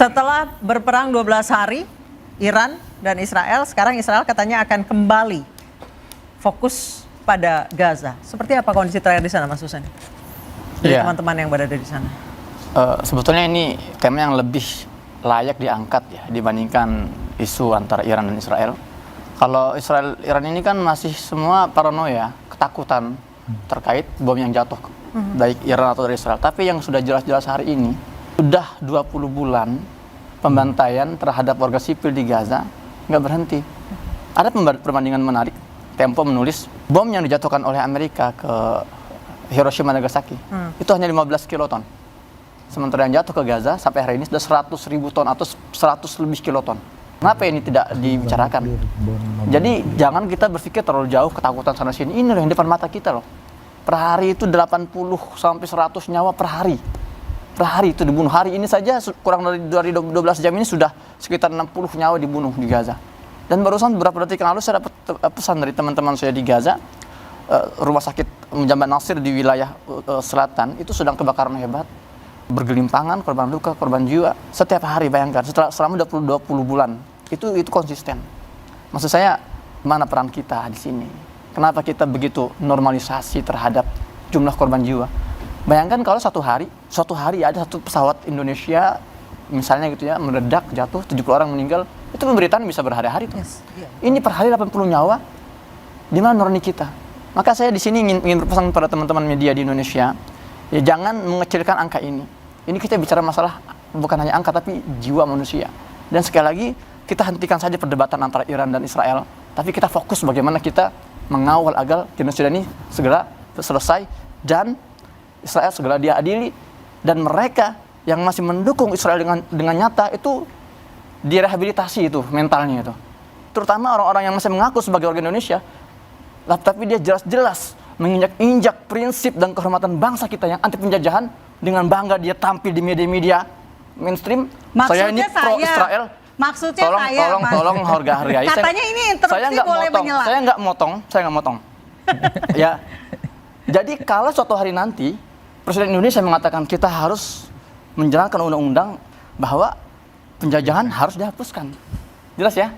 Setelah berperang 12 hari, Iran dan Israel, sekarang Israel katanya akan kembali fokus pada Gaza. Seperti apa kondisi terakhir di sana, Mas Husain? Dari teman-teman yang berada di sana. Sebetulnya ini tema yang lebih layak diangkat ya dibandingkan isu antara Iran dan Israel. Kalau Israel Iran ini kan masih semua paranoia, ketakutan terkait bom yang jatuh baik Iran atau dari Israel. Tapi yang sudah jelas-jelas hari ini sudah 20 bulan pembantaian terhadap warga sipil di Gaza nggak berhenti. Ada perbandingan menarik. Tempo menulis bom yang dijatuhkan oleh Amerika ke Hiroshima Nagasaki itu hanya 15 kiloton. Sementara yang jatuh ke Gaza sampai hari ini sudah 100.000 ton atau 100 lebih kiloton. Kenapa ini tidak dibicarakan? Jadi jangan kita berpikir terlalu jauh ketakutan sana sini. Ini loh yang depan mata kita loh. Per hari itu 80 sampai 100 nyawa per hari. Per hari itu dibunuh. Hari ini saja kurang dari 12 jam ini sudah sekitar 60 nyawa dibunuh di Gaza. Dan barusan beberapa detik yang lalu saya dapat pesan dari teman-teman saya di Gaza, rumah sakit Jamban Nasir di wilayah selatan itu sedang kebakaran hebat. Bergelimpangan, korban luka, korban jiwa. Setiap hari bayangkan, selama 20 bulan. Itu konsisten. Maksud saya, mana peran kita di sini? Kenapa kita begitu normalisasi terhadap jumlah korban jiwa? Bayangkan kalau suatu hari ada satu pesawat Indonesia misalnya gitu ya meledak jatuh 70 orang meninggal, itu pemberitaan bisa berhari-hari tuh. Yes, yeah. Ini per hari 80 nyawa. Di mana nurani kita? Maka saya di sini ingin berpesan pada teman-teman media di Indonesia, ya jangan mengecilkan angka ini. Ini kita bicara masalah bukan hanya angka tapi jiwa manusia. Dan sekali lagi kita hentikan saja perdebatan antara Iran dan Israel, tapi kita fokus bagaimana kita mengawal agar genosida ini segera selesai dan Israel segera diadili, dan mereka yang masih mendukung Israel dengan nyata itu direhabilitasi itu mentalnya itu. Terutama orang-orang yang masih mengaku sebagai warga Indonesia, tapi dia jelas-jelas menginjak prinsip dan kehormatan bangsa kita yang anti penjajahan, dengan bangga dia tampil di media-media mainstream. Saya ini pro Israel. Maksudnya tolong hargai. Katanya ini interupsi boleh menyela. Saya nggak motong. Ya. Jadi kalau suatu hari nanti Presiden Indonesia mengatakan kita harus menjalankan undang-undang bahwa penjajahan harus dihapuskan. Jelas ya?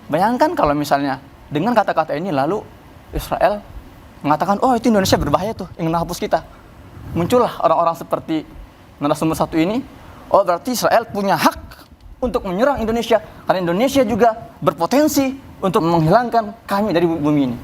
Bayangkan kalau misalnya dengan kata-kata ini lalu Israel mengatakan, oh itu Indonesia berbahaya tuh, ingin menghapus kita. Muncullah orang-orang seperti narasumber satu ini, oh berarti Israel punya hak untuk menyerang Indonesia, karena Indonesia juga berpotensi untuk menghilangkan kami dari bumi ini.